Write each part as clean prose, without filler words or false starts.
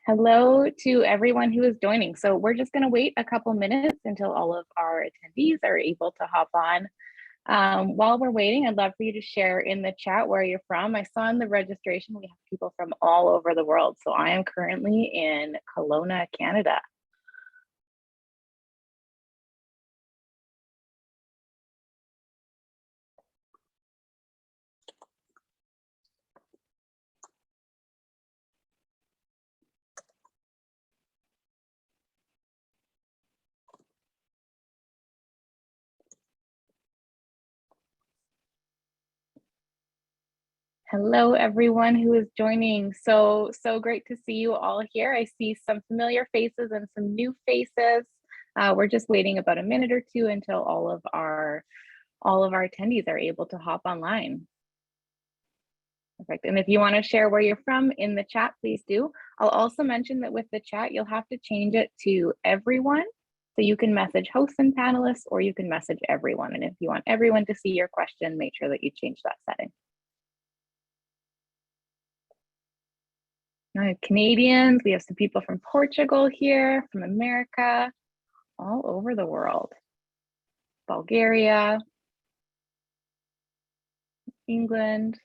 Hello to everyone who is joining. So we're just going to wait a couple minutes until all of our attendees are able to hop on. While we're waiting, I'd love for you to share in the chat where you're from. I saw in the registration we have people from all over the world. So I am currently in Kelowna, Canada. Hello, everyone who is joining. So great to see you all here. I see some familiar faces and some new faces. We're just waiting about a minute or two until all of our attendees are able to hop online. Perfect. And if you want to share where you're from in the chat, please do. I'll also mention that with the chat, you'll have to change it to everyone. So you can message hosts and panelists, or you can message everyone. And if you want everyone to see your question, make sure that you change that setting. Canadians, we have some people from Portugal here, from America, all over the world. Bulgaria, England.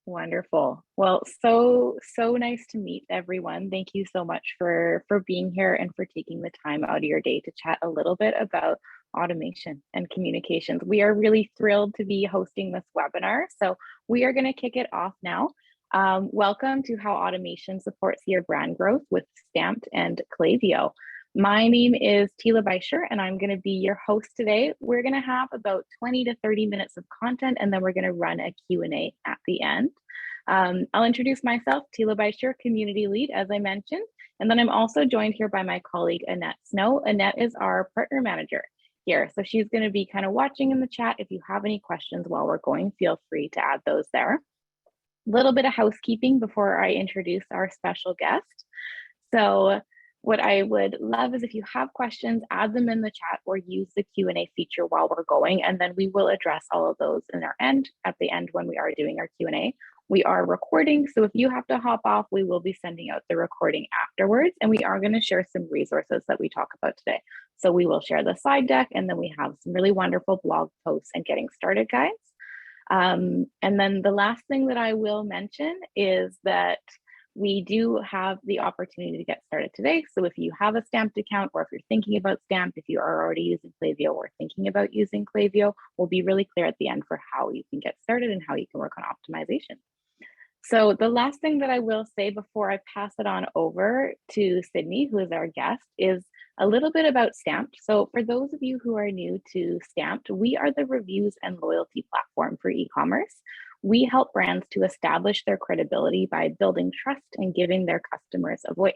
Wonderful. Well, so nice to meet everyone. Thank you so much for being here and for taking the time out of your day to chat a little bit about automation and communications. We are really thrilled to be hosting this webinar. So we are going to kick it off now. Welcome to How Automation Supports Your Brand Growth with Stamped and Klaviyo. My name is Tila Beischer, and I'm going to be your host today. We're going to have about 20 to 30 minutes of content, and then we're going to run a Q&A at the end. I'll introduce myself, Tila Beischer, Community Lead, as I mentioned, and then I'm also joined here by my colleague, Annette Snow. Annette is our Partner Manager here, so she's going to be kind of watching in the chat. If you have any questions while we're going, feel free to add those there. Little bit of housekeeping before I introduce our special guest. So what I would love is if you have questions, add them in the chat or use the Q&A feature while we're going, and then we will address all of those at the end when we are doing our Q&A. We are recording, so if you have to hop off, we will be sending out the recording afterwards, and we are going to share some resources that we talk about today. So we will share the slide deck, and then we have some really wonderful blog posts and getting started guides. And then the last thing that I will mention is that we do have the opportunity to get started today. So if you have a Stamped account, or if you're thinking about Stamped, if you are already using Klaviyo or thinking about using Klaviyo, we'll be really clear at the end for how you can get started and how you can work on optimization. So the last thing that I will say before I pass it on over to Sydney, who is our guest, is a little bit about Stamped. So for those of you who are new to Stamped, we are the reviews and loyalty platform for e-commerce. We help brands to establish their credibility by building trust and giving their customers a voice.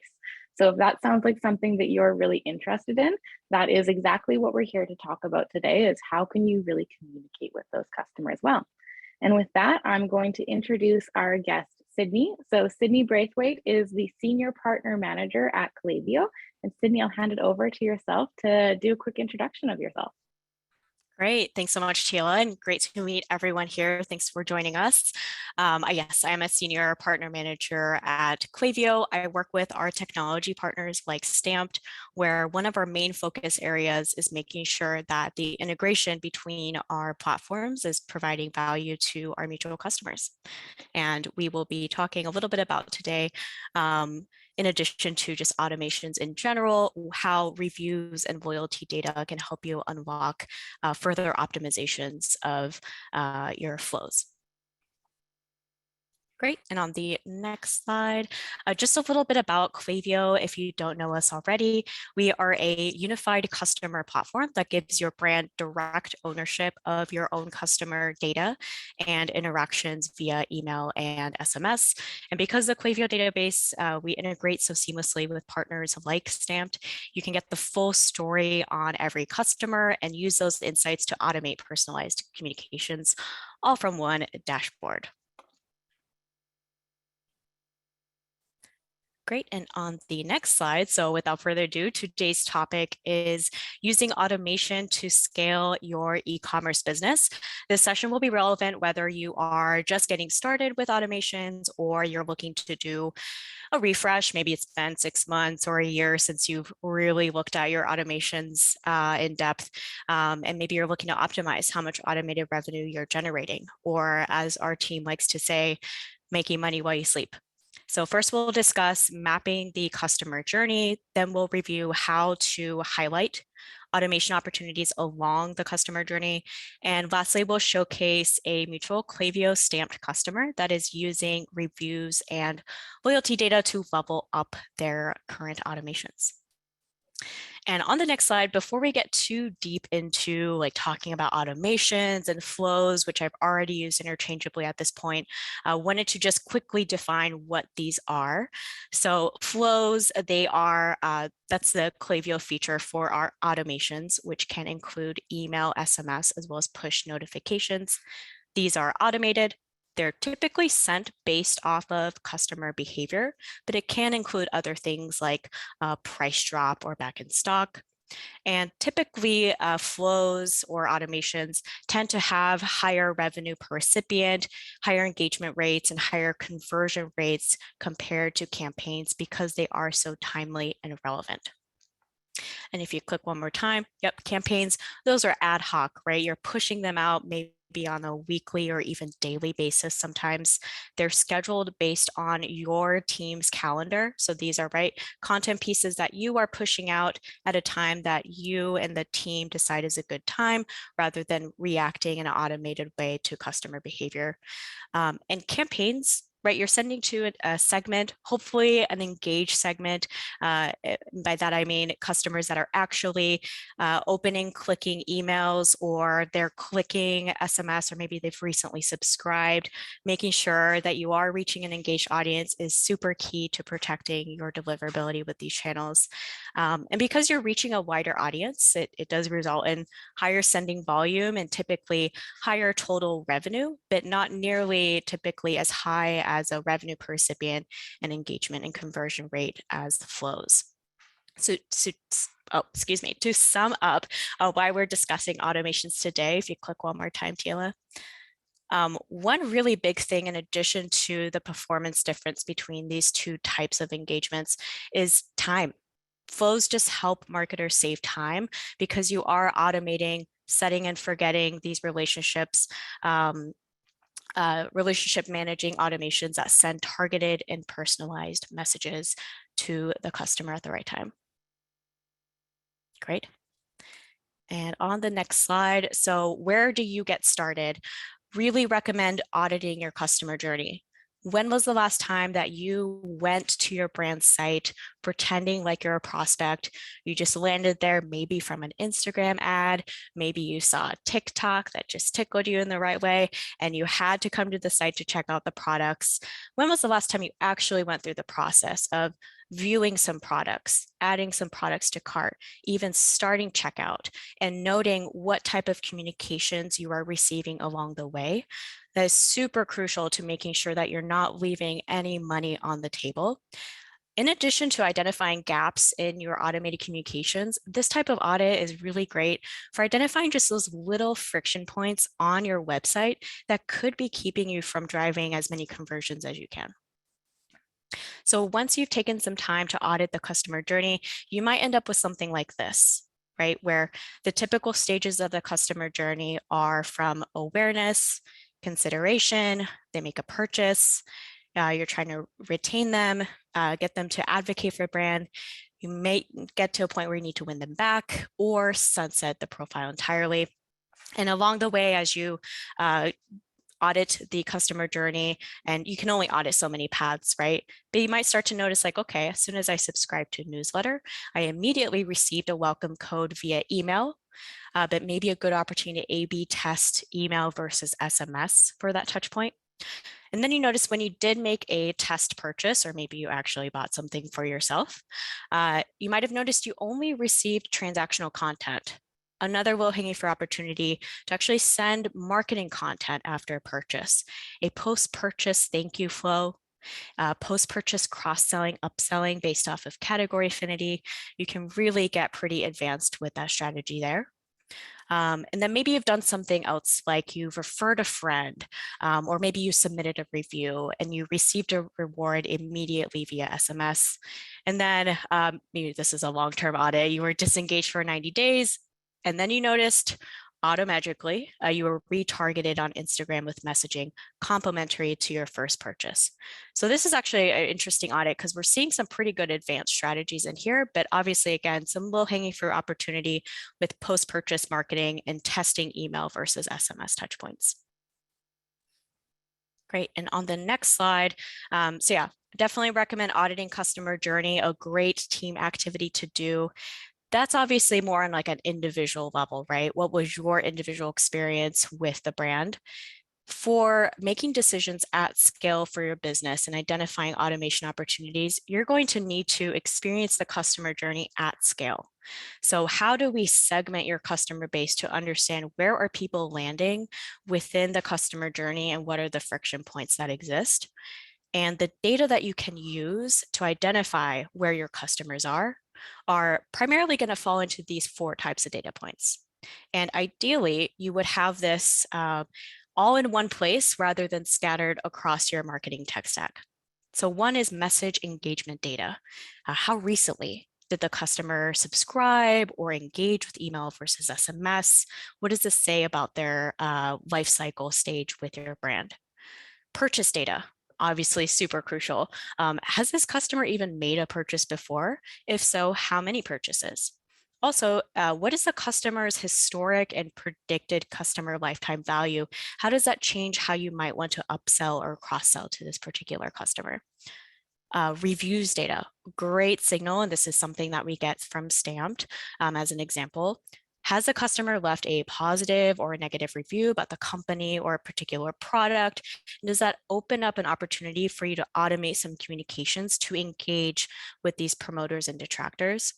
So if that sounds like something that you're really interested in, that is exactly what we're here to talk about today, is how can you really communicate with those customers well. And with that, I'm going to introduce our guest, Sydney. So Sydney Braithwaite is the Senior Partner Manager at Klaviyo. And Sydney, I'll hand it over to yourself to do a quick introduction of yourself. Great. Thanks so much, Tila, and great to meet everyone here. Thanks for joining us. Yes, I am a senior partner manager at Klaviyo. I work with our technology partners like Stamped, where one of our main focus areas is making sure that the integration between our platforms is providing value to our mutual customers. And we will be talking a little bit about today, in addition to just automations in general, how reviews and loyalty data can help you unlock further optimizations of your flows. Great. And on the next slide, just a little bit about Klaviyo. If you don't know us already, we are a unified customer platform that gives your brand direct ownership of your own customer data and interactions via email and SMS. And because the Klaviyo database, we integrate so seamlessly with partners like Stamped, you can get the full story on every customer and use those insights to automate personalized communications, all from one dashboard. Great. And on the next slide, so without further ado, today's topic is using automation to scale your e-commerce business. This session will be relevant whether you are just getting started with automations or you're looking to do a refresh. Maybe it's been 6 months or a year since you've really looked at your automations in depth. And maybe you're looking to optimize how much automated revenue you're generating, or as our team likes to say, making money while you sleep. So first we'll discuss mapping the customer journey, then we'll review how to highlight automation opportunities along the customer journey. And lastly, we'll showcase a mutual Klaviyo stamped customer that is using reviews and loyalty data to level up their current automations. And on the next slide, before we get too deep into like talking about automations and flows, which I've already used interchangeably at this point, I wanted to just quickly define what these are. So flows, they are, that's the Klaviyo feature for our automations, which can include email, SMS, as well as push notifications. These are automated. They're typically sent based off of customer behavior, but it can include other things like price drop or back in stock. And typically flows or automations tend to have higher revenue per recipient, higher engagement rates, and higher conversion rates compared to campaigns because they are so timely and relevant. And if you click one more time, yep, campaigns, those are ad hoc, right? You're pushing them out maybe on a weekly or even daily basis. Sometimes they're scheduled based on your team's calendar. So these are content pieces that you are pushing out at a time that you and the team decide is a good time, rather than reacting in an automated way to customer behavior. And campaigns, right? You're sending to a segment, hopefully an engaged segment. By that, I mean customers that are actually opening, clicking emails, or they're clicking SMS, or maybe they've recently subscribed. Making sure that you are reaching an engaged audience is super key to protecting your deliverability with these channels. And because you're reaching a wider audience, it does result in higher sending volume and typically higher total revenue, but not nearly typically as high as a revenue per recipient and engagement and conversion rate as the flows. So to sum up why we're discussing automations today, if you click one more time, Tila. One really big thing, in addition to the performance difference between these two types of engagements, is time. Flows just help marketers save time because you are automating setting and forgetting these relationships, relationship managing automations that send targeted and personalized messages to the customer at the right time. Great. And on the next slide, so where do you get started? Really recommend auditing your customer journey. When was the last time that you went to your brand site pretending like you're a prospect? You just landed there, maybe from an Instagram ad, maybe you saw a TikTok that just tickled you in the right way, and you had to come to the site to check out the products. When was the last time you actually went through the process of viewing some products, adding some products to cart, even starting checkout, and noting what type of communications you are receiving along the way? That is super crucial to making sure that you're not leaving any money on the table. In addition to identifying gaps in your automated communications, this type of audit is really great for identifying just those little friction points on your website that could be keeping you from driving as many conversions as you can. So once you've taken some time to audit the customer journey, you might end up with something like this, right? Where the typical stages of the customer journey are from awareness, consideration, they make a purchase, you're trying to retain them, get them to advocate for a brand. You may get to a point where you need to win them back or sunset the profile entirely. And along the way, as you audit the customer journey, and you can only audit so many paths, right? But you might start to notice like, okay, as soon as I subscribed to a newsletter, I immediately received a welcome code via email, but maybe a good opportunity to A/B test email versus SMS for that touch point. And then you notice when you did make a test purchase, or maybe you actually bought something for yourself, you might have noticed you only received transactional content. Another low-hanging fruit opportunity to actually send marketing content after a purchase, a post-purchase thank you flow, Post-purchase cross-selling, upselling based off of category affinity. You can really get pretty advanced with that strategy there. And then maybe you've done something else, like you've referred a friend, or maybe you submitted a review and you received a reward immediately via SMS. And then maybe this is a long-term audit, you were disengaged for 90 days, and then you noticed automatically you were retargeted on Instagram with messaging complementary to your first purchase. So this is actually an interesting audit because we're seeing some pretty good advanced strategies in here, but obviously, again, some low-hanging fruit opportunity with post-purchase marketing and testing email versus SMS touchpoints. Great, and on the next slide, so yeah, definitely recommend auditing customer journey, a great team activity to do. That's obviously more on like an individual level, right? What was your individual experience with the brand? For making decisions at scale for your business and identifying automation opportunities, you're going to need to experience the customer journey at scale. So how do we segment your customer base to understand where are people landing within the customer journey and what are the friction points that exist? And the data that you can use to identify where your customers are primarily going to fall into these 4 types of data points. And ideally, you would have this all in one place rather than scattered across your marketing tech stack. So one is message engagement data. How recently did the customer subscribe or engage with email versus SMS? What does this say about their life cycle stage with your brand? Purchase data, obviously super crucial. Has this customer even made a purchase before? If so, how many purchases? Also, what is the customer's historic and predicted customer lifetime value? How does that change how you might want to upsell or cross-sell to this particular customer? Reviews data, great signal, and this is something that we get from Stamped as an example. Has the customer left a positive or a negative review about the company or a particular product? And does that open up an opportunity for you to automate some communications to engage with these promoters and detractors?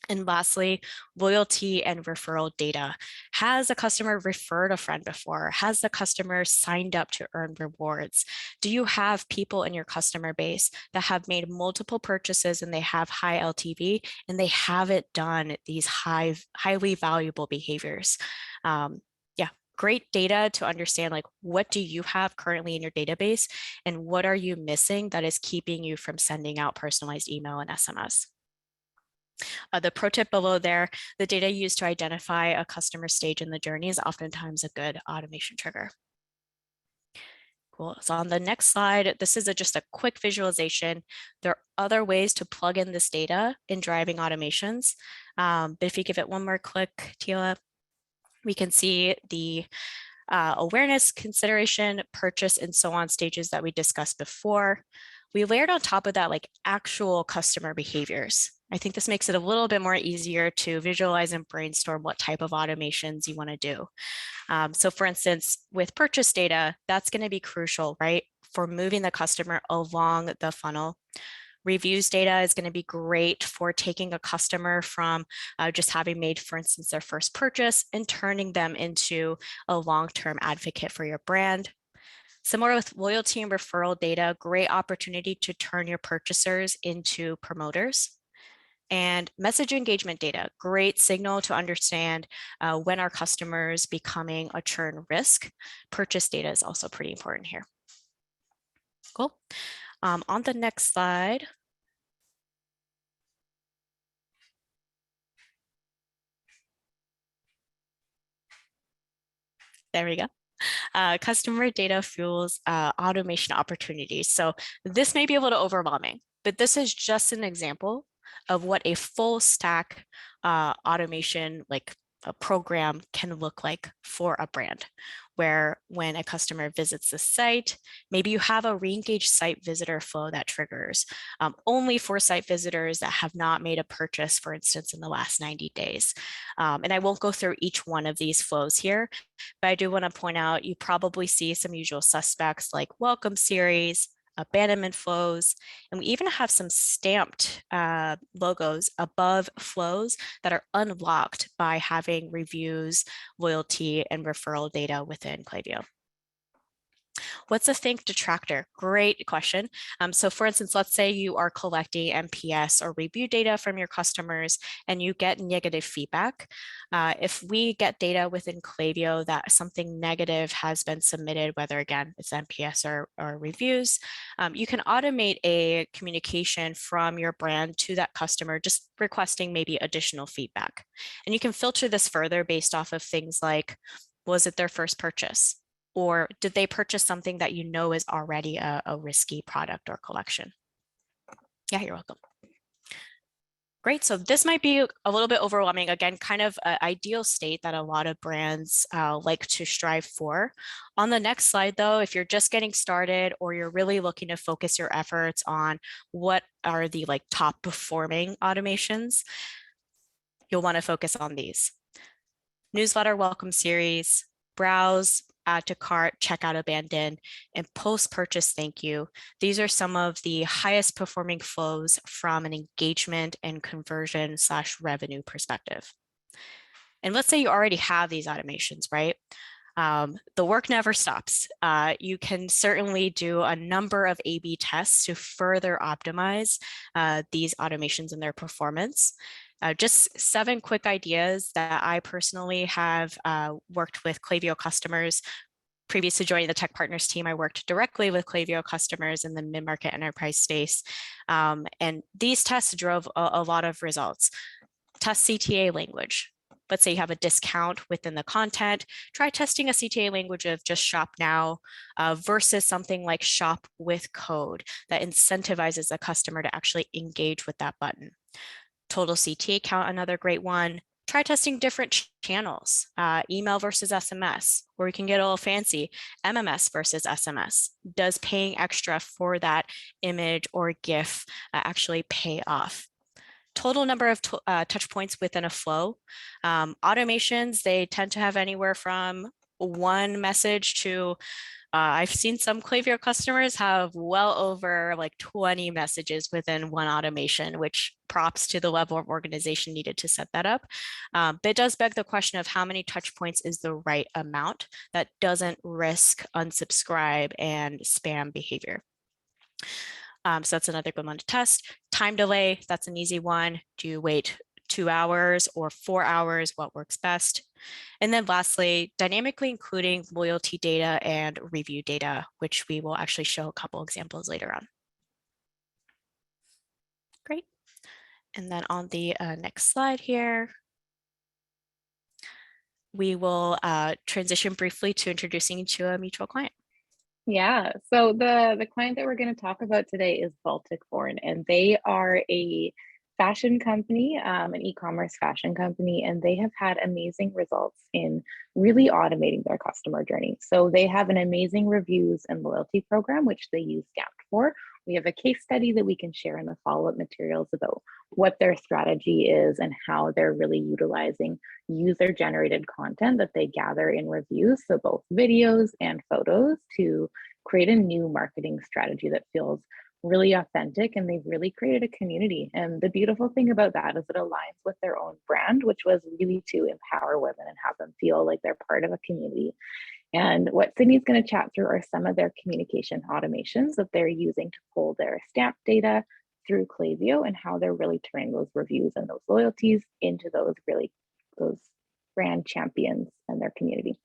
And lastly, loyalty and referral data. Has a customer referred a friend before? Has the customer signed up to earn rewards? Do you have people in your customer base that have made multiple purchases and they have high LTV and they haven't done these highly valuable behaviors? Yeah, great data to understand, like, what do you have currently in your database and what are you missing that is keeping you from sending out personalized email and SMS? The pro tip below there, the data used to identify a customer stage in the journey is oftentimes a good automation trigger. Cool. So on the next slide, this is just a quick visualization. There are other ways to plug in this data in driving automations. But if you give it one more click, Tila, we can see the awareness, consideration, purchase, and so on stages that we discussed before. We layered on top of that like actual customer behaviors. I think this makes it a little bit more easier to visualize and brainstorm what type of automations you want to do. So for instance, with purchase data, that's going to be crucial, right? For moving the customer along the funnel. Reviews data is going to be great for taking a customer from just having made, for instance, their first purchase and turning them into a long-term advocate for your brand. Similar with loyalty and referral data, great opportunity to turn your purchasers into promoters. And message engagement data, great signal to understand when our customers becoming a churn risk. Purchase data is also pretty important here. Cool. On the next slide. There we go. Customer data fuels automation opportunities. So this may be a little overwhelming, but this is just an example of what a full stack automation, like a program, can look like for a brand, where when a customer visits the site, maybe you have a re-engaged site visitor flow that triggers only for site visitors that have not made a purchase, for instance, in the last 90 days. And I won't go through each one of these flows here, but I do want to point out you probably see some usual suspects like welcome series, abandonment flows, and we even have some stamped logos above flows that are unlocked by having reviews, loyalty, and referral data within Klaviyo. What's a think detractor? Great question. So for instance, let's say you are collecting NPS or review data from your customers and you get negative feedback. If we get data within Klaviyo that something negative has been submitted, whether again, it's NPS or reviews, you can automate a communication from your brand to that customer, just requesting maybe additional feedback. And you can filter this further based off of things like, was it their first purchase? Or did they purchase something that you know is already a risky product or collection? Yeah, you're welcome. Great, so this might be a little bit overwhelming. Again, kind of an ideal state that a lot of brands like to strive for. On the next slide though, if you're just getting started or you're really looking to focus your efforts on what are the top performing automations, you'll want to focus on these. Newsletter welcome series, browse, add to cart, checkout abandon, and post-purchase thank you. These are some of the highest performing flows from an engagement and conversion / revenue perspective. And let's say you already have these automations, right? The work never stops. You can certainly do a number of A/B tests to further optimize these automations and their performance. Just 7 quick ideas that I personally have worked with Klaviyo customers. Previous to joining the Tech Partners team, I worked directly with Klaviyo customers in the mid-market enterprise space. And these tests drove a lot of results. Test CTA language. Let's say you have a discount within the content, try testing a CTA language of just shop now versus something like shop with code that incentivizes the customer to actually engage with that button. Total CTA count, another great one. Try testing different channels, email versus SMS, or we can get a little fancy, MMS versus SMS. Does paying extra for that image or GIF actually pay off? Total number of touch points within a flow. Automations, they tend to have anywhere from 1 message to I've seen some Klaviyo customers have well over 20 messages within one automation, which props to the level of organization needed to set that up. But it does beg the question of how many touch points is the right amount that doesn't risk unsubscribe and spam behavior. So that's another good one to test. Time delay, that's an easy one. Do you wait 2 hours or 4 hours? What works best? And then lastly, dynamically including loyalty data and review data, which we will actually show a couple examples later on. Great. And then on the next slide here, we will transition briefly to introducing you to a mutual client. Yeah, so the client that we're going to talk about today is Baltic Born, and they are a fashion company, an e-commerce fashion company, and they have had amazing results in really automating their customer journey. So they have an amazing reviews and loyalty program, which they use Stamped for. We have a case study that we can share in the follow-up materials about what their strategy is and how they're really utilizing user-generated content that they gather in reviews, so both videos and photos, to create a new marketing strategy that feels really authentic, and they've really created a community. And the beautiful thing about that is it aligns with their own brand, which was really to empower women and have them feel like they're part of a community. And what Sydney's going to chat through are some of their communication automations that they're using to pull their stamp data through Klaviyo and how they're really turning those reviews and those loyalties into those brand champions and their community.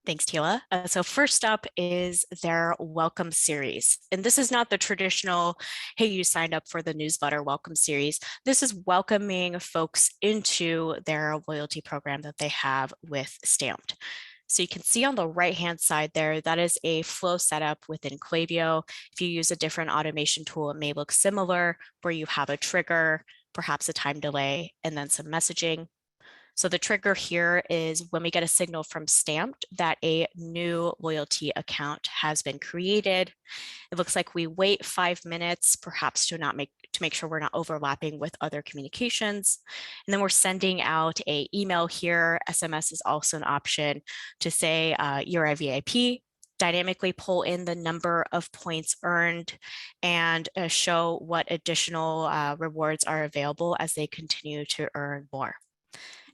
Thanks, Tila. So first up is their welcome series. And this is not the traditional, hey, you signed up for the newsletter welcome series. This is welcoming folks into their loyalty program that they have with Stamped. So you can see on the right-hand side there, that is a flow setup within Klaviyo. If you use a different automation tool, it may look similar, where you have a trigger, perhaps a time delay, and then some messaging. So the trigger here is when we get a signal from Stamped that a new loyalty account has been created. It looks like we wait 5 minutes, perhaps to make sure we're not overlapping with other communications. And then we're sending out an email here. SMS is also an option to say you're a VIP, dynamically pull in the number of points earned, and show what additional rewards are available as they continue to earn more.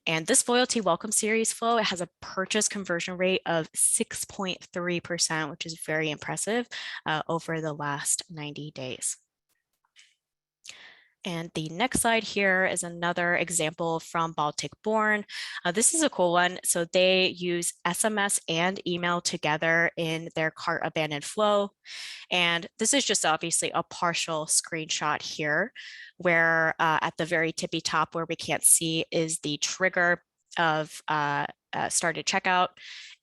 And this loyalty welcome series flow, it has a purchase conversion rate of 6.3%, which is very impressive over the last 90 days. And the next slide here is another example from Baltic Born. This is a cool one. So they use SMS and email together in their cart abandoned flow. And this is just obviously a partial screenshot here, where at the very tippy top where we can't see is the trigger of started checkout.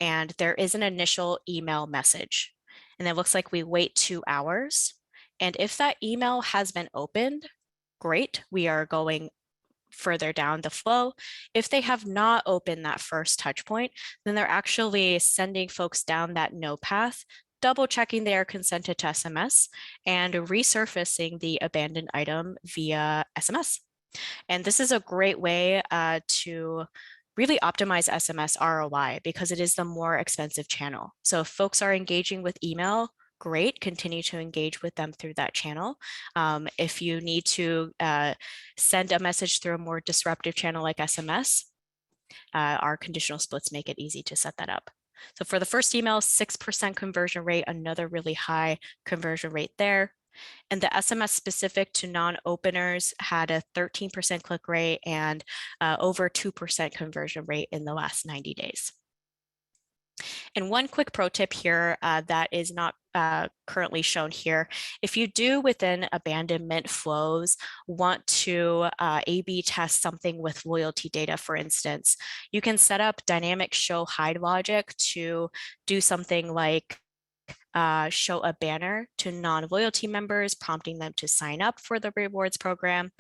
And there is an initial email message. And it looks like we wait 2 hours. And if that email has been opened, great, we are going further down the flow. If they have not opened that first touch point, then they're actually sending folks down that no path, double checking they are consented to SMS, and resurfacing the abandoned item via SMS. And this is a great way to really optimize SMS ROI because it is the more expensive channel. So if folks are engaging with email, great, continue to engage with them through that channel. If you need to send a message through a more disruptive channel like SMS, our conditional splits make it easy to set that up. So for the first email, 6% conversion rate, another really high conversion rate there. And the SMS specific to non-openers had a 13% click rate and over 2% conversion rate in the last 90 days. And one quick pro tip here that is not currently shown here, if you do within abandonment flows want to A/B test something with loyalty data, for instance, you can set up dynamic show hide logic to do something like show a banner to non-loyalty members, prompting them to sign up for the rewards program.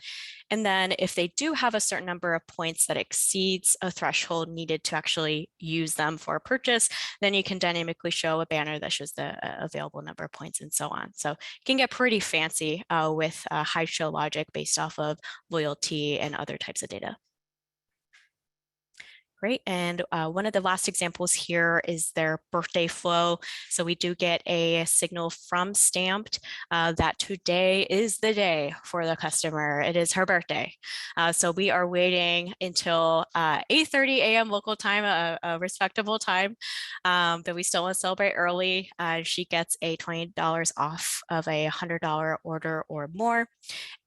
And then if they do have a certain number of points that exceeds a threshold needed to actually use them for a purchase, then you can dynamically show a banner that shows the available number of points and so on. So it can get pretty fancy with hide show logic based off of loyalty and other types of data. Great. And one of the last examples here is their birthday flow. So we do get a signal from Stamped that today is the day for the customer. It is her birthday. So we are waiting until 8:30 a.m. local time, a respectable time, but we still want to celebrate early. She gets a $20 off of a $100 order or more.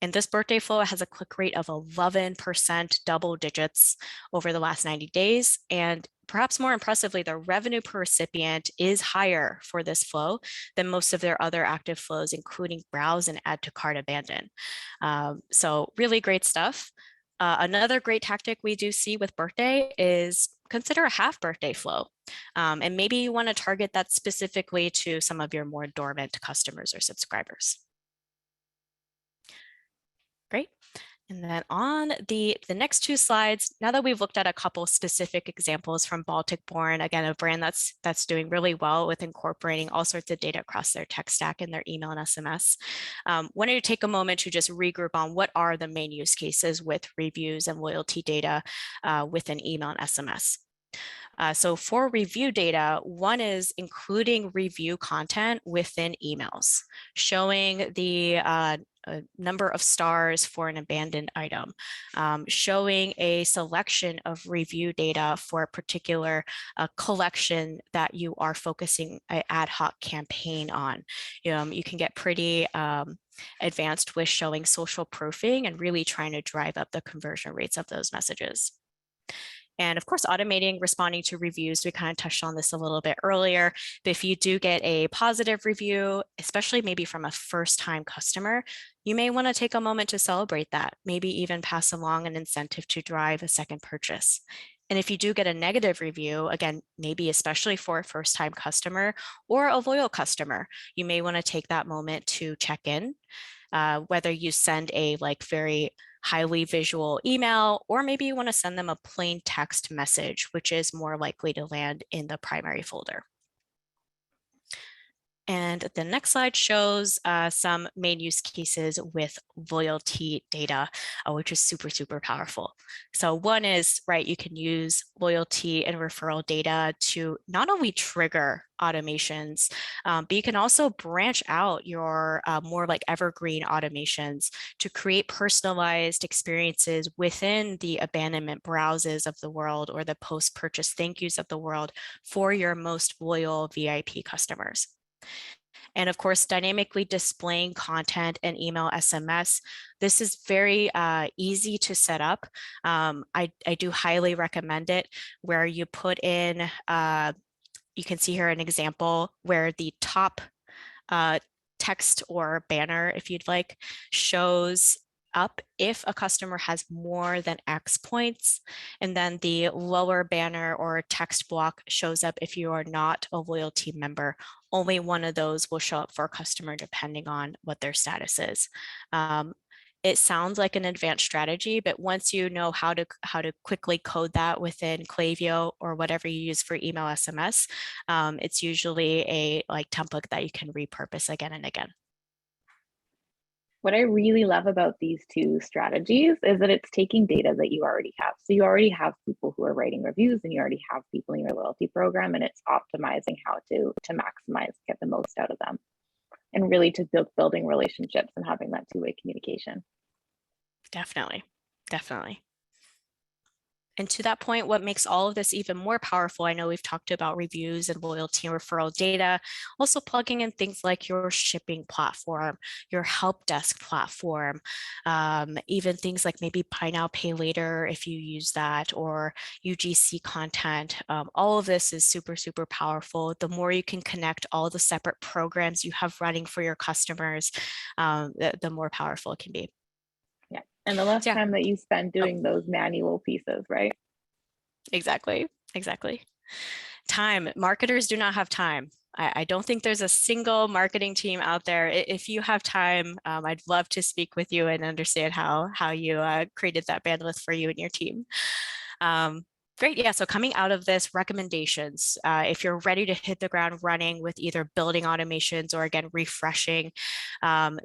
And this birthday flow has a click rate of 11%, double digits over the last 90 days. And perhaps more impressively, the revenue per recipient is higher for this flow than most of their other active flows, including browse and add to cart abandon. So really great stuff. Another great tactic we do see with birthday is consider a half birthday flow. And maybe you want to target that specifically to some of your more dormant customers or subscribers. Great. And then on the next 2 slides, now that we've looked at a couple specific examples from Baltic Born, again, a brand that's doing really well with incorporating all sorts of data across their tech stack and their email and SMS, wanted to take a moment to just regroup on what are the main use cases with reviews and loyalty data within email and SMS. So for review data, one is including review content within emails, showing the number of stars for an abandoned item, showing a selection of review data for a particular collection that you are focusing an ad hoc campaign on. You can get pretty advanced with showing social proofing and really trying to drive up the conversion rates of those messages. And of course, automating responding to reviews, we kind of touched on this a little bit earlier, but if you do get a positive review, especially maybe from a first-time customer, you may want to take a moment to celebrate that, maybe even pass along an incentive to drive a second purchase. And if you do get a negative review, again, maybe especially for a first-time customer or a loyal customer, you may want to take that moment to check in, whether you send a very highly visual email, or maybe you want to send them a plain text message, which is more likely to land in the primary folder. And the next slide shows some main use cases with loyalty data, which is super, super powerful. So one is, right, you can use loyalty and referral data to not only trigger automations, but you can also branch out your more like evergreen automations to create personalized experiences within the abandonment browses of the world or the post-purchase thank yous of the world for your most loyal VIP customers. And of course, dynamically displaying content and email SMS. This is very easy to set up. I do highly recommend it where you put in, you can see here an example where the top text or banner, if you'd like, shows up if a customer has more than X points, and then the lower banner or text block shows up if you are not a loyalty member. Only one of those will show up for a customer depending on what their status is. It sounds like an advanced strategy, but once you know how to quickly code that within Klaviyo or whatever you use for email SMS, it's usually a template that you can repurpose again and again. What I really love about these two strategies is that it's taking data that you already have. So you already have people who are writing reviews and you already have people in your loyalty program, and it's optimizing how to maximize, get the most out of them. And really to building relationships and having that two-way communication. Definitely, definitely. And to that point, what makes all of this even more powerful, I know we've talked about reviews and loyalty and referral data, also plugging in things like your shipping platform, your help desk platform, even things like maybe buy now, pay later if you use that, or UGC content. All of this is super, super powerful. The more you can connect all the separate programs you have running for your customers, the more powerful it can be. Yeah. And the less time that you spend doing those manual pieces, right? Exactly. Exactly. Time. Marketers do not have time. I don't think there's a single marketing team out there. If you have time, I'd love to speak with you and understand how you created that bandwidth for you and your team. Great. Yeah. So coming out of this, recommendations, if you're ready to hit the ground running with either building automations or again, refreshing,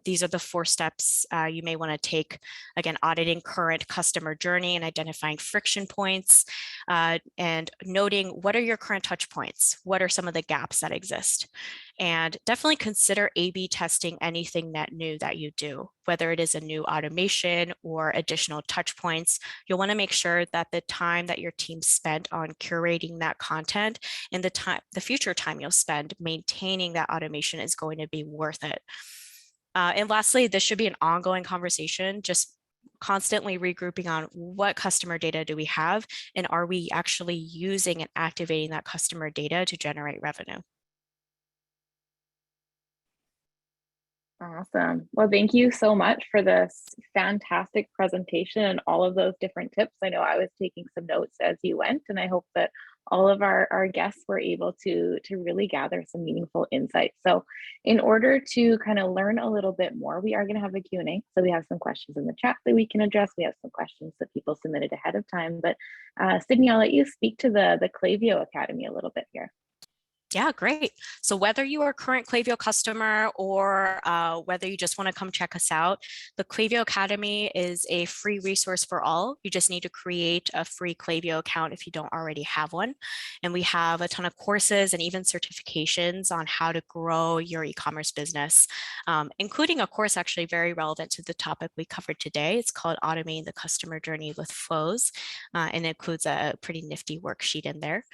these are the 4 steps you may want to take. Again, auditing current customer journey and identifying friction points, and noting what are your current touch points? What are some of the gaps that exist? And definitely consider A/B testing anything net new that you do, whether it is a new automation or additional touch points. You'll want to make sure that the time that your team spent on curating that content and the future time you'll spend maintaining that automation is going to be worth it. And lastly, this should be an ongoing conversation, just constantly regrouping on what customer data do we have and are we actually using and activating that customer data to generate revenue. Awesome. Well, thank you so much for this fantastic presentation and all of those different tips. I know I was taking some notes as you went, and I hope that all of our guests were able to really gather some meaningful insights. So in order to kind of learn a little bit more, we are going to have a Q&A. So we have some questions in the chat that we can address. We have some questions that people submitted ahead of time. But Sydney, I'll let you speak to the Klaviyo Academy a little bit here. Yeah, great. So whether you are a current Klaviyo customer or whether you just want to come check us out, the Klaviyo Academy is a free resource for all. You just need to create a free Klaviyo account if you don't already have one. And we have a ton of courses and even certifications on how to grow your e-commerce business, including a course actually very relevant to the topic we covered today. It's called Automating the Customer Journey with Flows, and it includes a pretty nifty worksheet in there.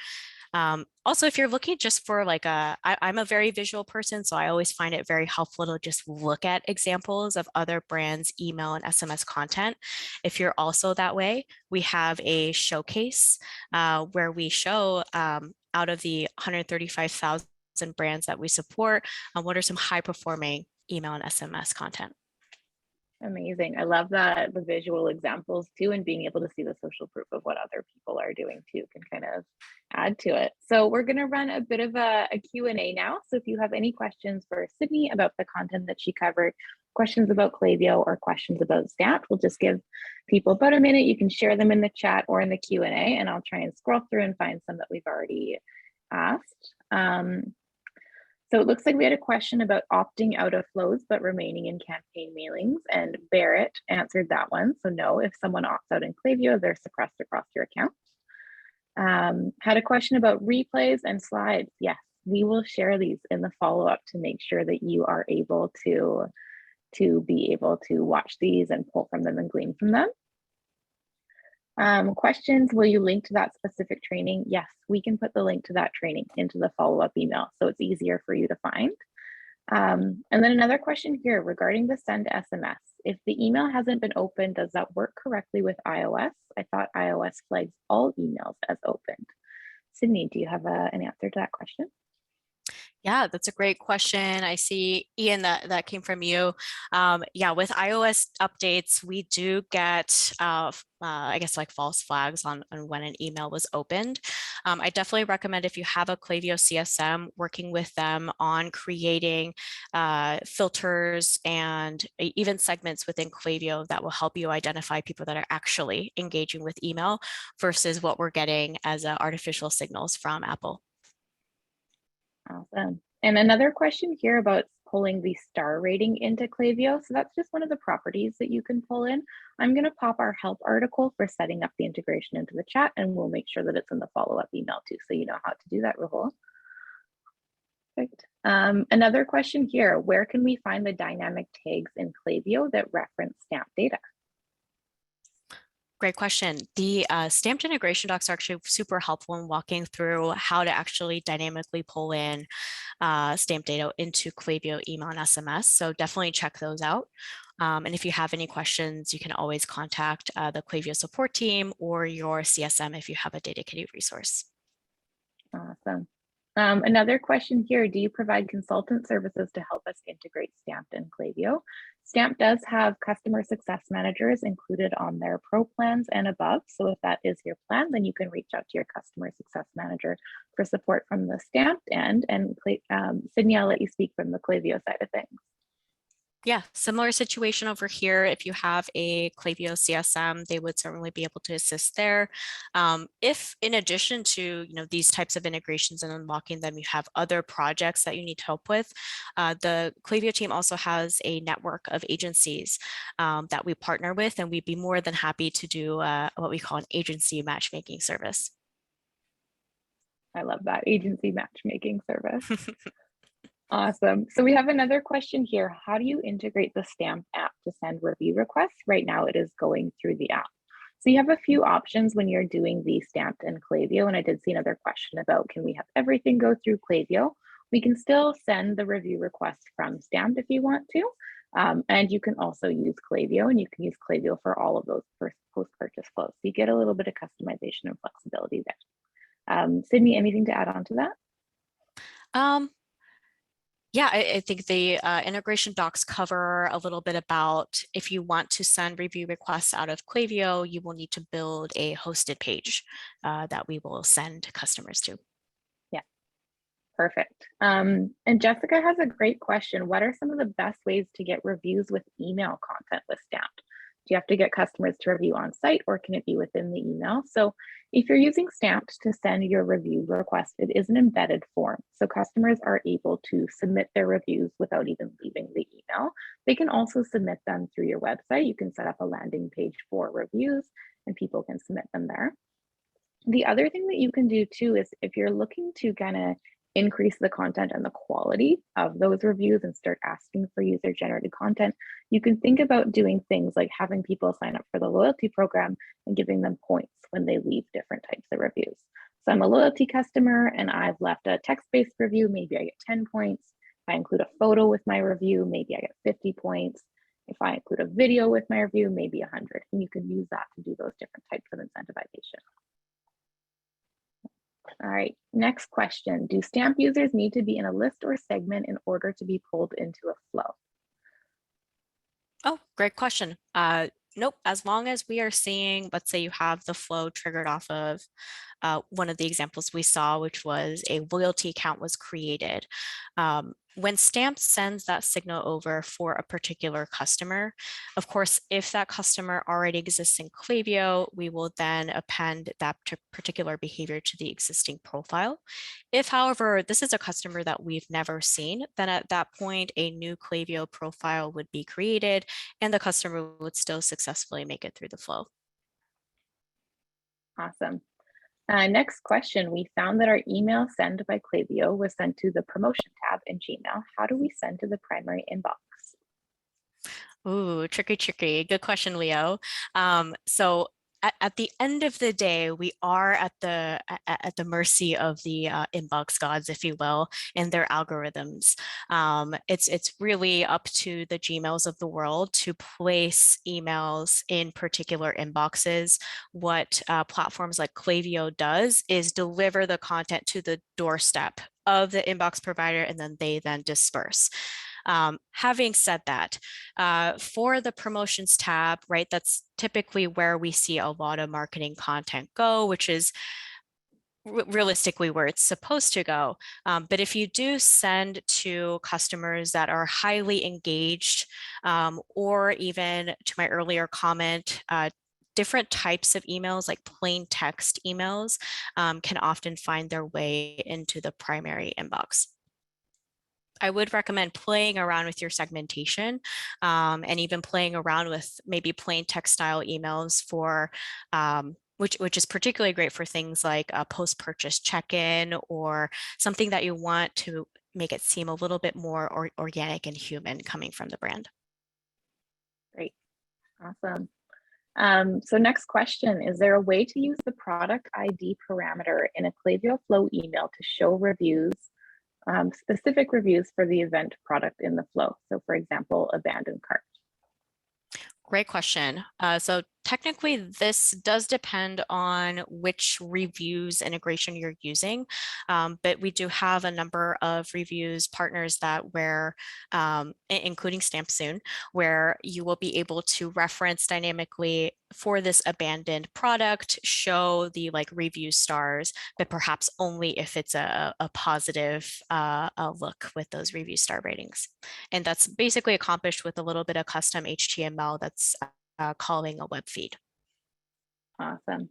Also, if you're looking just for I'm a very visual person, so I always find it very helpful to just look at examples of other brands' email and SMS content. If you're also that way, we have a showcase where we show out of the 135,000 brands that we support, what are some high performing email and SMS content. Amazing. I love that, the visual examples too, and being able to see the social proof of what other people are doing too can kind of add to it. So we're going to run a bit of a Q&A now. So if you have any questions for Sydney about the content that she covered, questions about Klaviyo or questions about Stamped, we'll just give people about a minute. You can share them in the chat or in the Q&A, and I'll try and scroll through and find some that we've already asked. So it looks like we had a question about opting out of flows but remaining in campaign mailings, and Barrett answered that one. So no, if someone opts out in Klaviyo, they're suppressed across your account. Had a question about replays and slides. Yes, we will share these in the follow-up to make sure that you are able to be able to watch these and pull from them and glean from them. Questions, will you link to that specific training? Yes, we can put the link to that training into the follow-up email, so it's easier for you to find. And then another question here regarding the send SMS. If the email hasn't been opened, does that work correctly with iOS? I thought iOS flags all emails as opened. Sydney, do you have an answer to that question? Yeah, that's a great question. I see, Ian, that came from you. Yeah, with iOS updates, we do get, I guess, like false flags on when an email was opened. I definitely recommend if you have a Klaviyo CSM, working with them on creating filters and even segments within Klaviyo that will help you identify people that are actually engaging with email versus what we're getting as artificial signals from Apple. Awesome. And another question here about pulling the star rating into Klaviyo. So that's just one of the properties that you can pull in. I'm going to pop our help article for setting up the integration into the chat, and we'll make sure that it's in the follow-up email too, so you know how to do that, Rahul. Perfect. Another question here, where can we find the dynamic tags in Klaviyo that reference stamp data? Great question. The stamped integration docs are actually super helpful in walking through how to actually dynamically pull in stamp data into Klaviyo email and SMS. So definitely check those out. And if you have any questions, you can always contact the Klaviyo support team or your CSM if you have a dedicated resource. Awesome. Another question here, do you provide consultant services to help us integrate Stamped and Klaviyo? Stamp does have customer success managers included on their pro plans and above. So if that is your plan, then you can reach out to your customer success manager for support from the Stamped end. And Sydney, I'll let you speak from the Klaviyo side of things. Yeah, similar situation over here. If you have a Klaviyo CSM, they would certainly be able to assist there. If in addition to these types of integrations and unlocking them, you have other projects that you need help with, the Klaviyo team also has a network of agencies that we partner with, and we'd be more than happy to do what we call an agency matchmaking service. I love that, agency matchmaking service. Awesome. So we have another question here. How do you integrate the Stamped app to send review requests? Right now it is going through the app. So you have a few options when you're doing the Stamped and Klaviyo. And I did see another question about, can we have everything go through Klaviyo? We can still send the review request from Stamped if you want to. And you can also use Klaviyo, and you can use Klaviyo for all of those post-purchase flows. So you get a little bit of customization and flexibility there. Sydney, anything to add on to that? Yeah, I think the integration docs cover a little bit about if you want to send review requests out of Klaviyo, you will need to build a hosted page that we will send customers to. Yeah, perfect. And Jessica has a great question. What are some of the best ways to get reviews with email content with Stamped? Do you have to get customers to review on site, or can it be within the email? So if you're using Stamped to send your review request, it is an embedded form. So customers are able to submit their reviews without even leaving the email. They can also submit them through your website. You can set up a landing page for reviews and people can submit them there. The other thing that you can do too is if you're looking to kind of increase the content and the quality of those reviews and start asking for user generated content, you can think about doing things like having people sign up for the loyalty program and giving them points when they leave different types of reviews. So I'm a loyalty customer and I've left a text-based review, maybe I get 10 points. If I include a photo with my review, maybe I get 50 points. If I include a video with my review, maybe 100. And you can use that to do those different types of incentivization. All right, next question. Do Stamp users need to be in a list or segment in order to be pulled into a flow? Oh, great question. Nope, as long as we are seeing, let's say you have the flow triggered off of one of the examples we saw, which was a loyalty account was created. when Stamp sends that signal over for a particular customer, of course, if that customer already exists in Klaviyo, we will then append that particular behavior to the existing profile. If, however, this is a customer that we've never seen, then at that point, a new Klaviyo profile would be created and the customer would still successfully make it through the flow. Awesome. Next question, we found that our email send by Klaviyo was sent to the promotion tab in Gmail. How do we send to the primary inbox? Ooh, tricky. Good question, Leo. So at the end of the day, we are at the mercy of the inbox gods, if you will, and their algorithms. It's really up to the Gmails of the world to place emails in particular inboxes. What platforms like Klaviyo does is deliver the content to the doorstep of the inbox provider, and then they disperse. Having said that, for the promotions tab, right, that's typically where we see a lot of marketing content go, which is realistically where it's supposed to go. But if you do send to customers that are highly engaged, or even to my earlier comment, different types of emails like plain text emails can often find their way into the primary inbox. I would recommend playing around with your segmentation and even playing around with maybe plain text style emails for which is particularly great for things like a post-purchase check-in or something that you want to make it seem a little bit more organic and human coming from the brand. Great, awesome. So next question, is there a way to use the product ID parameter in a Klaviyo Flow email to show reviews, specific reviews for the event product in the flow? So for example, abandoned cart. Great question. So technically, this does depend on which reviews integration you're using, but we do have a number of reviews partners that where, including Stamp Soon, where you will be able to reference dynamically for this abandoned product, show the review stars, but perhaps only if it's a positive look with those review star ratings. And that's basically accomplished with a little bit of custom HTML that's calling a web feed. Awesome.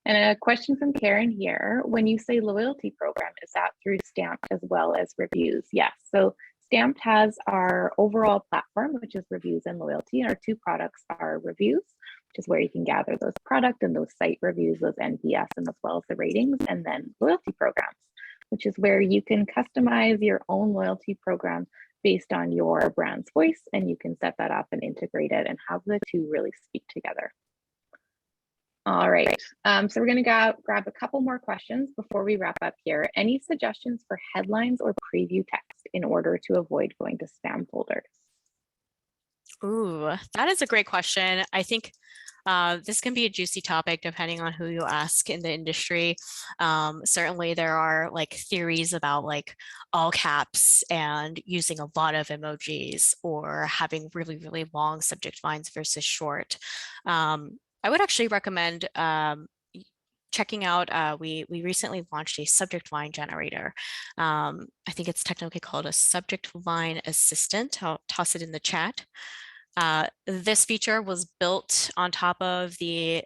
And a question from Karen here. When you say loyalty program, is that through Stamped as well as reviews? Yes. So Stamped has our overall platform, which is reviews and loyalty. And our two products are reviews, which is where you can gather those product and those site reviews, those NPS, and as well as the ratings, and then loyalty programs, which is where you can customize your own loyalty program based on your brand's voice, and you can set that up and integrate it and have the two really speak together. All right, so we're going to grab a couple more questions before we wrap up here. Any suggestions for headlines or preview text in order to avoid going to spam folders? Ooh, that is a great question. I think this can be a juicy topic depending on who you ask in the industry. Certainly there are theories about all caps and using a lot of emojis or having really, really long subject lines versus short. I would actually recommend checking out, we recently launched a subject line generator. I think it's technically called a subject line assistant. I'll toss it in the chat. This feature was built on top of the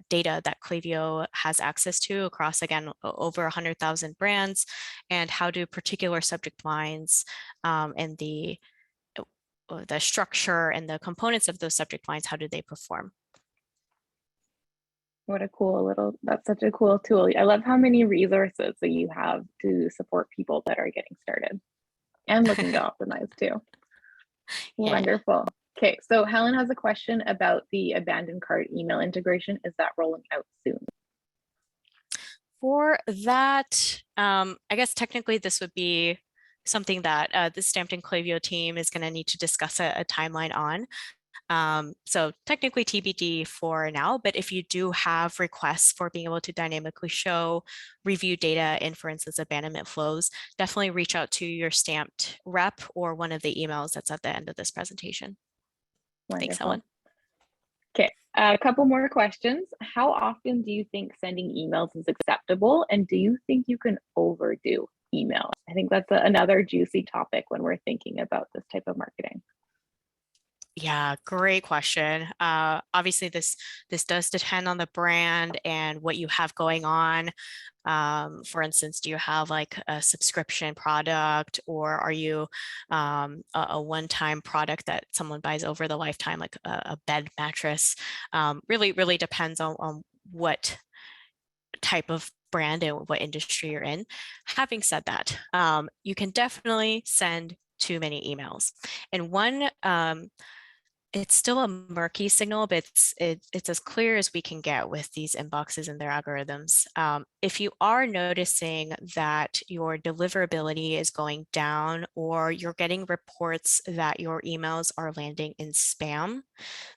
data that Klaviyo has access to across, again, over 100,000 brands, and how do particular subject lines and the structure and the components of those subject lines, how do they perform? What a cool that's such a cool tool. I love how many resources that you have to support people that are getting started and looking to optimize too. Yeah. Wonderful. Okay, so Helen has a question about the abandoned cart email integration. Is that rolling out soon? For that, I guess technically this would be something that the Stamped and Klaviyo team is going to need to discuss a timeline on. So technically TBD for now, but if you do have requests for being able to dynamically show review data in, for instance, abandonment flows, definitely reach out to your Stamped rep or one of the emails that's at the end of this presentation. Wonderful. Thanks, Helen. Okay, a couple more questions. How often do you think sending emails is acceptable? And do you think you can overdo email? I think that's another juicy topic when we're thinking about this type of marketing. Yeah, great question. Obviously, this does depend on the brand and what you have going on. For instance, do you have like a subscription product, or are you a one-time product that someone buys over the lifetime, like a bed mattress? Really depends on what type of brand and what industry you're in. Having said that, you can definitely send too many emails. And one, it's still a murky signal, but it's as clear as we can get with these inboxes and their algorithms. If you are noticing that your deliverability is going down, or you're getting reports that your emails are landing in spam,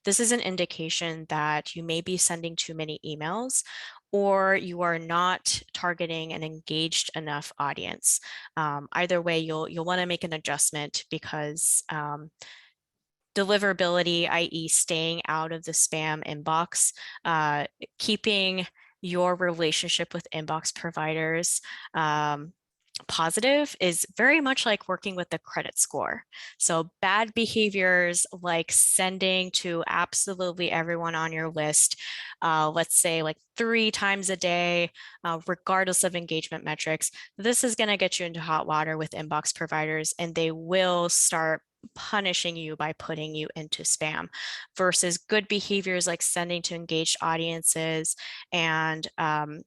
this is an indication that you may be sending too many emails, or you are not targeting an engaged enough audience. Either way, you'll want to make an adjustment, because deliverability, i.e. staying out of the spam inbox, keeping your relationship with inbox providers positive is very much like working with the credit score. So bad behaviors like sending to absolutely everyone on your list, let's say like 3 times a day, regardless of engagement metrics, this is going to get you into hot water with inbox providers, and they will start punishing you by putting you into spam, versus good behaviors like sending to engaged audiences and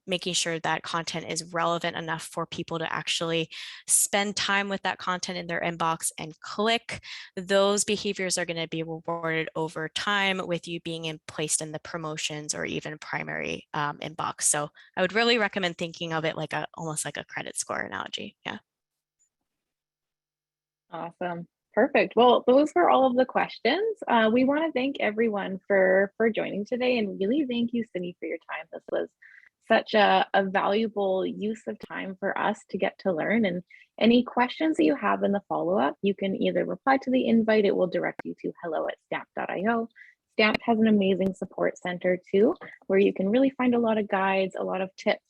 making sure that content is relevant enough for people to actually spend time with that content in their inbox and click. Those behaviors are going to be rewarded over time with you being placed in the promotions or even primary inbox. So I would really recommend thinking of it like almost like a credit score analogy. Yeah. Awesome. Perfect. Well, those were all of the questions. We want to thank everyone for joining today, and really thank you, Sydney, for your time. This was such a valuable use of time for us to get to learn. And any questions that you have in the follow-up, you can either reply to the invite, it will direct you to hello@stamped.io. Stamped has an amazing support center too, where you can really find a lot of guides, a lot of tips.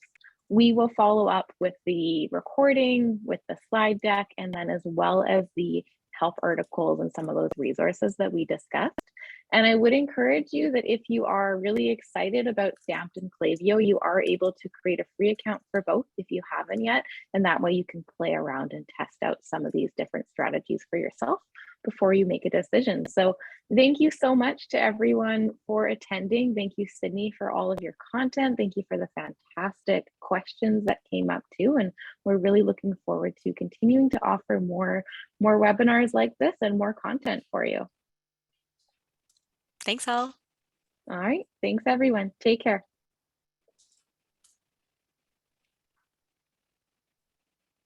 We will follow up with the recording, with the slide deck, and then as well as the help articles and some of those resources that we discussed. And I would encourage you that if you are really excited about Stamped and Klaviyo, you are able to create a free account for both if you haven't yet. And that way you can play around and test out some of these different strategies for yourself before you make a decision. So thank you so much to everyone for attending. Thank you, Sydney, for all of your content. Thank you for the fantastic questions that came up too. And we're really looking forward to continuing to offer more webinars like this and more content for you. Thanks, all. All right. Thanks, everyone. Take care.